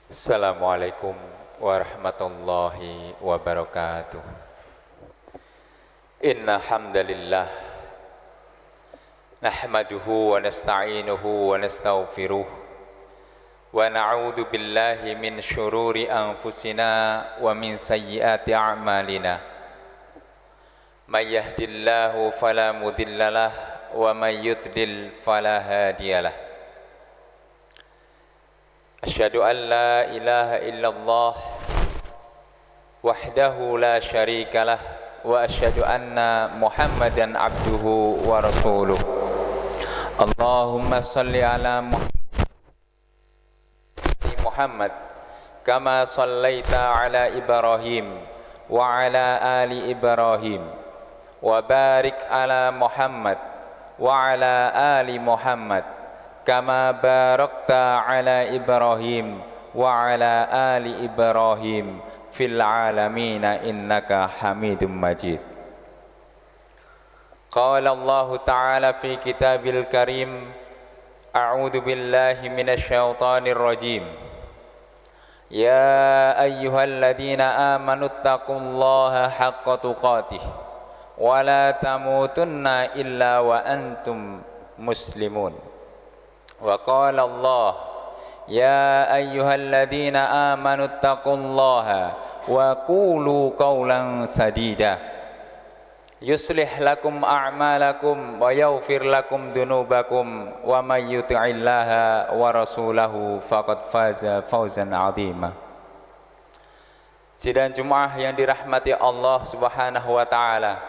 Assalamualaikum warahmatullahi wabarakatuh. Inna hamdalillah nahmaduhu wa nasta'inuhu wa nastaghfiruh wa na'udzu billahi min syururi anfusina wa min sayyiati a'malina. May yahdihillahu fala mudhillalah wa may yudlil fala hadiyalah. Asyhadu an la ilaha illallah wahdahu la syarikalah wa asyhadu anna Muhammadan abduhu wa rasuluh. Allahumma salli ala Muhammad kama sallaita ala Ibrahim wa ala ali Ibrahim wa barik ala Muhammad wa ala ali Muhammad kama barakta ala Ibrahim wa ala ali Ibrahim fil alamin innaka Hamidum Majid. Qala Allah Ta'ala fi kitabil karim, a'udzu billahi minasy syaithanir rajim. Ya ayyuhalladzina amanu taqullaha haqqa tuqatih wa la tamutunna illa wa antum muslimun. Wa qala Allah ya ayyuhalladzina amanu taqullaha wa qulu qawlan sadida yuslih lakum a'malakum wa yaghfir lakum dhunubakum wa may yuti'illaha wa rasulahu faqad faza fawzan 'azima. Sidang Jumat yang dirahmati Allah Subhanahu wa taala,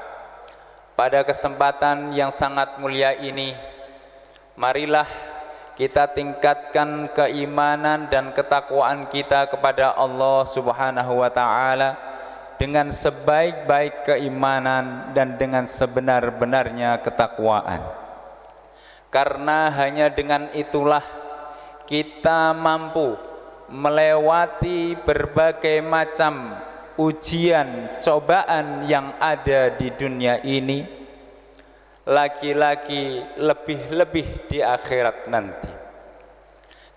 pada kesempatan yang sangat mulia ini marilah kita tingkatkan keimanan dan ketakwaan kita kepada Allah Subhanahu wa taala dengan sebaik-baik keimanan dan dengan sebenar-benarnya ketakwaan. Karena hanya dengan itulah kita mampu melewati berbagai macam ujian, cobaan yang ada di dunia ini, lagi-lagi lebih-lebih di akhirat nanti.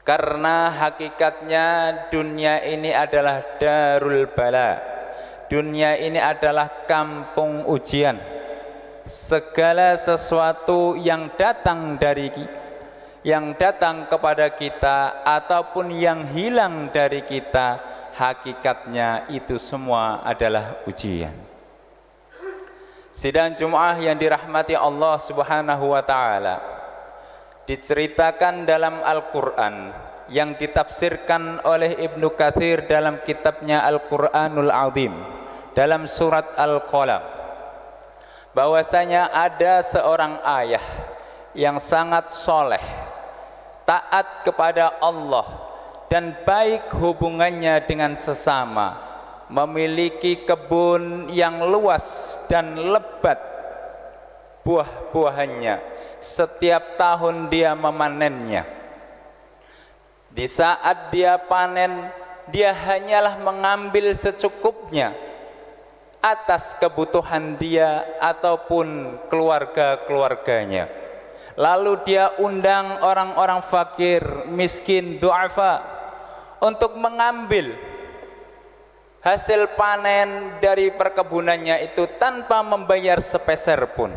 Karena hakikatnya dunia ini adalah darul bala, dunia ini adalah kampung ujian. Segala sesuatu yang datang kepada kita ataupun yang hilang dari kita, hakikatnya itu semua adalah ujian. Sidang Jumat yang dirahmati Allah Subhanahu wa taala, diceritakan dalam Al-Qur'an yang ditafsirkan oleh Ibnu Katsir dalam kitabnya Al-Qur'anul Azim dalam surat Al-Qalam, bahwasanya ada seorang ayah yang sangat soleh, taat kepada Allah dan baik hubungannya dengan sesama, memiliki kebun yang luas dan lebat buah-buahannya. Setiap tahun dia memanennya. Di saat dia panen, dia hanyalah mengambil secukupnya atas kebutuhan dia ataupun keluarga-keluarganya. Lalu dia undang orang-orang fakir, miskin, du'afa untuk mengambil hasil panen dari perkebunannya itu tanpa membayar sepeser pun.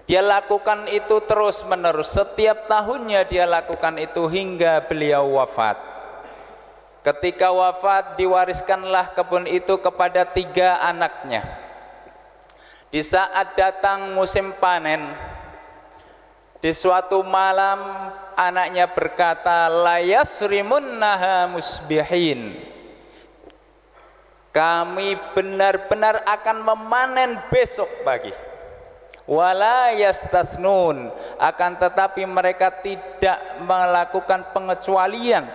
Dia lakukan itu terus menerus, setiap tahunnya dia lakukan itu hingga beliau wafat. Ketika wafat, diwariskanlah kebun itu kepada 3 anaknya. Di saat datang musim panen, di suatu malam anaknya berkata, la yasrimunnaha musbihin, kami benar-benar akan memanen besok pagi. Wala yastasnun, akan tetapi mereka tidak melakukan pengecualian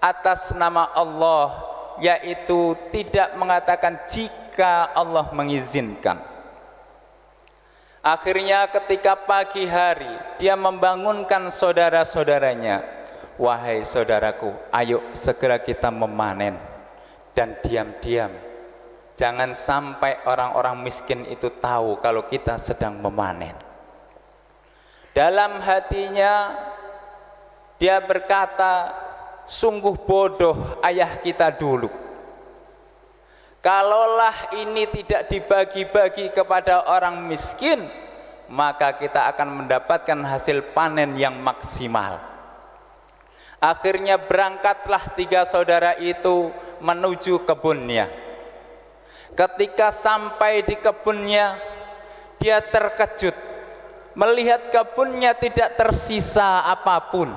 atas nama Allah, yaitu tidak mengatakan jika Allah mengizinkan. Akhirnya ketika pagi hari dia membangunkan saudara-saudaranya, wahai saudaraku, ayo segera kita memanen. Dan diam-diam, jangan sampai orang-orang miskin itu tahu kalau kita sedang memanen. Dalam hatinya dia berkata, sungguh bodoh ayah kita dulu. Kalaulah ini tidak dibagi-bagi kepada orang miskin, maka kita akan mendapatkan hasil panen yang maksimal. Akhirnya berangkatlah 3 saudara itu menuju kebunnya. Ketika sampai di kebunnya, dia terkejut melihat kebunnya tidak tersisa apapun.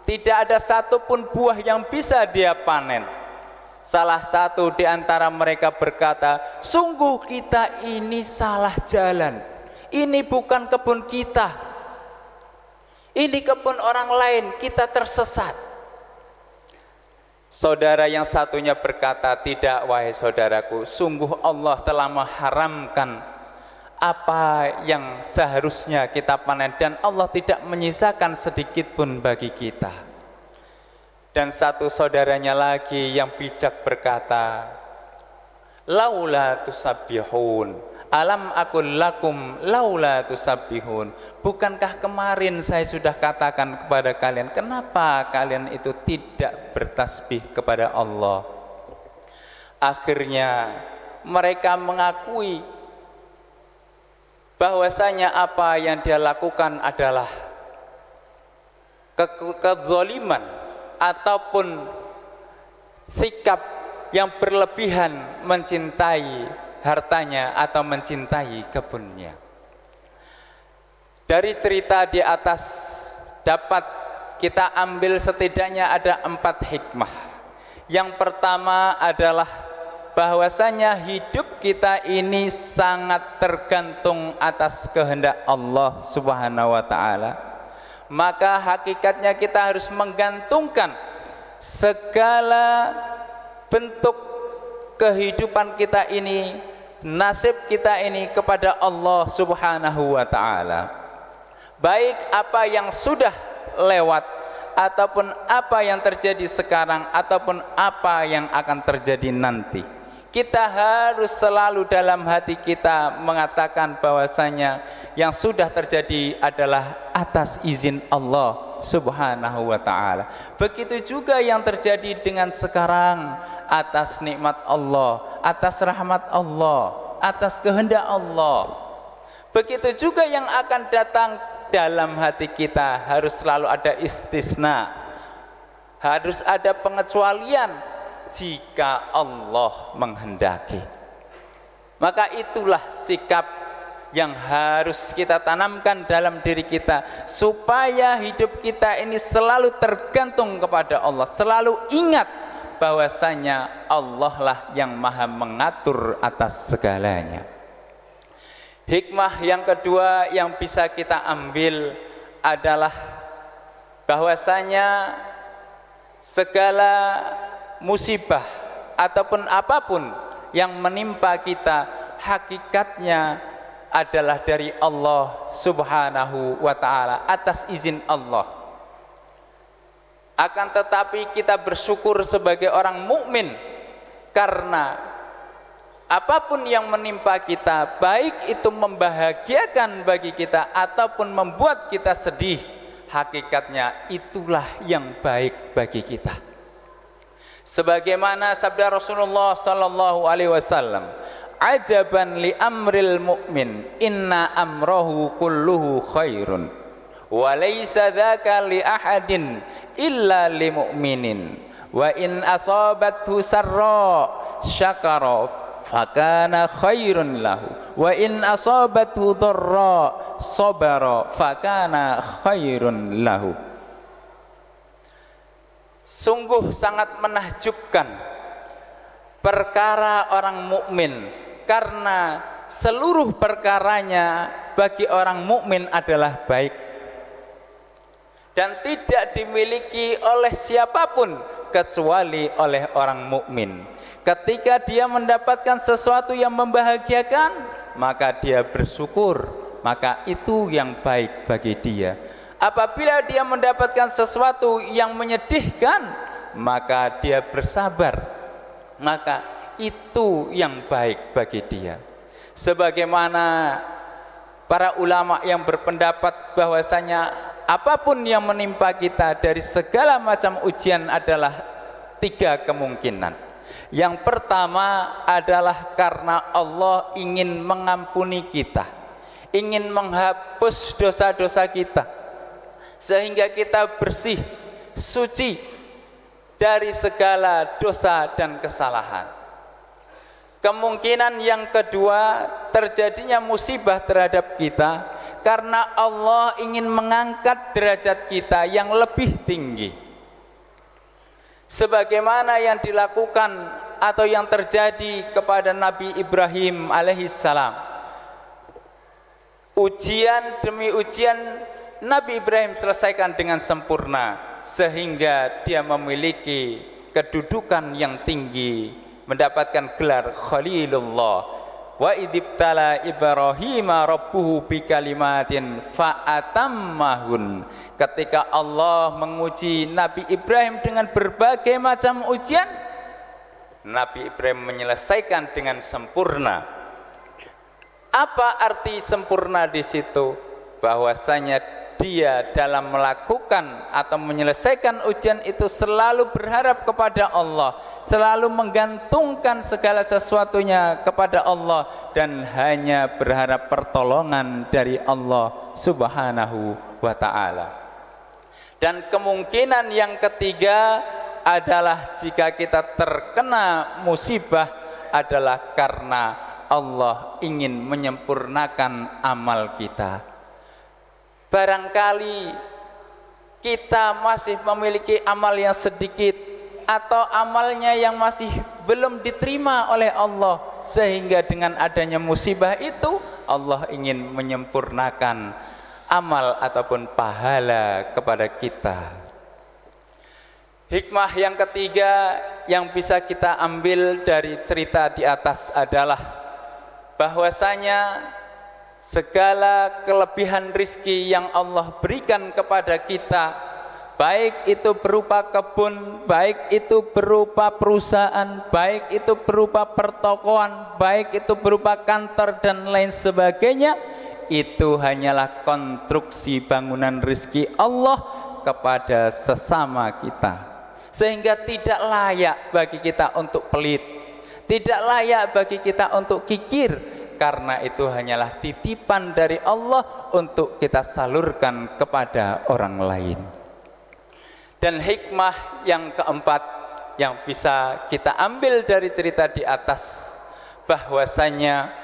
Tidak ada satupun buah yang bisa dia panen. Salah satu di antara mereka berkata, sungguh kita ini salah jalan. Ini bukan kebun kita. Ini kebun orang lain, kita tersesat. Saudara yang satunya berkata, tidak wahai saudaraku, sungguh Allah telah mengharamkan apa yang seharusnya kita panen, dan Allah tidak menyisakan sedikit pun bagi kita. Dan satu saudaranya lagi yang bijak berkata, laula tusabbihun, alam aqul lakum laula tusabbihun. Bukankah kemarin saya sudah katakan kepada kalian, kenapa kalian itu tidak bertasbih kepada Allah? Akhirnya mereka mengakui bahwasanya apa yang dia lakukan adalah kezaliman ataupun sikap yang berlebihan mencintai hartanya atau mencintai kebunnya. Dari cerita di atas dapat kita ambil setidaknya ada 4 hikmah. Yang pertama adalah bahwasanya hidup kita ini sangat tergantung atas kehendak Allah Subhanahu wa taala. Maka hakikatnya kita harus menggantungkan segala bentuk kehidupan kita ini, nasib kita ini kepada Allah Subhanahu wa taala. Baik apa yang sudah lewat ataupun apa yang terjadi sekarang ataupun apa yang akan terjadi nanti. Kita harus selalu dalam hati kita mengatakan bahwasanya yang sudah terjadi adalah atas izin Allah Subhanahu wa taala. Begitu juga yang terjadi dengan sekarang atas nikmat Allah, atas rahmat Allah, atas kehendak Allah. Begitu juga yang akan datang, dalam hati kita harus selalu ada istisna. Harus ada pengecualian jika Allah menghendaki. Maka itulah sikap yang harus kita tanamkan dalam diri kita, supaya hidup kita ini selalu tergantung kepada Allah, selalu ingat bahwasanya Allah lah yang maha mengatur atas segalanya. Hikmah yang kedua yang bisa kita ambil adalah bahwasanya segala musibah ataupun apapun yang menimpa kita hakikatnya adalah dari Allah Subhanahu wa taala, atas izin Allah. Akan tetapi kita bersyukur sebagai orang mukmin karena apapun yang menimpa kita, baik itu membahagiakan bagi kita ataupun membuat kita sedih, hakikatnya itulah yang baik bagi kita. Sebagaimana sabda Rasulullah sallallahu alaihi wasallam, ajaban li amril mu'min, inna amrahu kulluhu khairun wa laysa dzaka li ahadin illa li mu'minin wa in asabathu sarra syakara fakana khairun lahu wa in asabathu dharra sabara fakana khairun lahu. Sungguh sangat menakjubkan perkara orang mukmin, karena seluruh perkaranya bagi orang mukmin adalah baik dan tidak dimiliki oleh siapapun kecuali oleh orang mukmin. Ketika dia mendapatkan sesuatu yang membahagiakan, maka dia bersyukur, maka itu yang baik bagi dia. Apabila dia mendapatkan sesuatu yang menyedihkan, maka dia bersabar, maka itu yang baik bagi dia. Sebagaimana para ulama yang berpendapat bahwasanya apapun yang menimpa kita dari segala macam ujian adalah 3 kemungkinan. Yang pertama adalah karena Allah ingin mengampuni kita, ingin menghapus dosa-dosa kita, sehingga kita bersih, suci dari segala dosa dan kesalahan. Kemungkinan yang kedua, terjadinya musibah terhadap kita karena Allah ingin mengangkat derajat kita yang lebih tinggi, sebagaimana yang dilakukan atau yang terjadi kepada Nabi Ibrahim alaihissalam. Ujian demi ujian Nabi Ibrahim selesaikan dengan sempurna, sehingga dia memiliki kedudukan yang tinggi, mendapatkan gelar Khalilullah. Wa idibtala Ibrahima rabbuhu bikalimatin fa'atammahun. Ketika Allah menguji Nabi Ibrahim dengan berbagai macam ujian, Nabi Ibrahim menyelesaikan dengan sempurna. Apa arti sempurna di situ? Bahwasanya dia dalam melakukan atau menyelesaikan ujian itu selalu berharap kepada Allah, selalu menggantungkan segala sesuatunya kepada Allah, dan hanya berharap pertolongan dari Allah Subhanahu wa ta'ala. Dan kemungkinan yang ketiga adalah jika kita terkena musibah adalah karena Allah ingin menyempurnakan amal kita. Barangkali kita masih memiliki amal yang sedikit, atau amalnya yang masih belum diterima oleh Allah, sehingga dengan adanya musibah itu Allah ingin menyempurnakan amal ataupun pahala kepada kita. Hikmah yang ketiga yang bisa kita ambil dari cerita di atas adalah bahwasanya segala kelebihan rizki yang Allah berikan kepada kita, baik itu berupa kebun, baik itu berupa perusahaan, baik itu berupa pertokoan, baik itu berupa kantor dan lain sebagainya, itu hanyalah konstruksi bangunan rizki Allah kepada sesama kita, sehingga tidak layak bagi kita untuk pelit, tidak layak bagi kita untuk kikir, karena itu hanyalah titipan dari Allah untuk kita salurkan kepada orang lain. Dan hikmah yang keempat yang bisa kita ambil dari cerita di atas, bahwasanya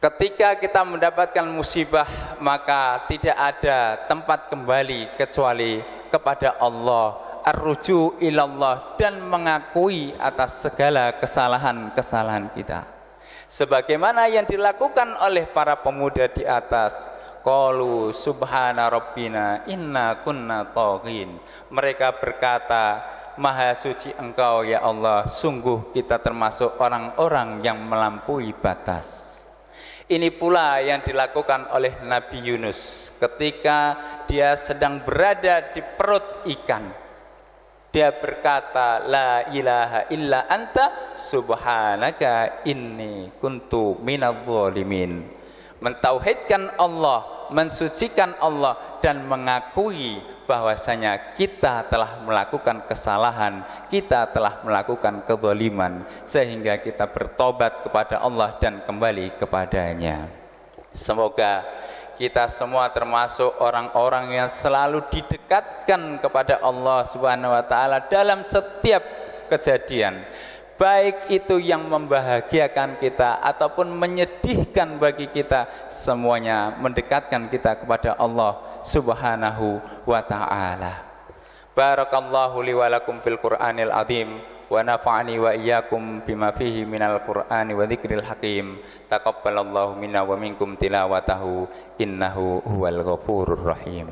ketika kita mendapatkan musibah, maka tidak ada tempat kembali kecuali kepada Allah, ar-ruju ilallah, dan mengakui atas segala kesalahan-kesalahan kita, sebagaimana yang dilakukan oleh para pemuda di atas. Qalu subhana rabbina inna kunna taghin. Mereka berkata, maha suci engkau ya Allah, sungguh kita termasuk orang-orang yang melampaui batas. Ini pula yang dilakukan oleh Nabi Yunus ketika dia sedang berada di perut ikan. Dia berkata, la ilaha illa anta subhanaka inni kuntu minadh dhalimin. Mentauhidkan Allah, mensucikan Allah, dan mengakui bahwasanya kita telah melakukan kesalahan, kita telah melakukan kezaliman, sehingga kita bertobat kepada Allah dan kembali kepadanya. Semoga kita semua termasuk orang-orang yang selalu didekatkan kepada Allah Subhanahu wa ta'ala dalam setiap kejadian, baik itu yang membahagiakan kita ataupun menyedihkan bagi kita, semuanya mendekatkan kita kepada Allah Subhanahu wa ta'ala. Barakallahu li wa lakum fil Qur'anil azim, wa nafa'ani wa iyyakum bima fihi minal Qur'ani wa dzikril hakim. Taqabbalallahu minna wa minkum tilawatahu innahu huwal ghafurur rahim.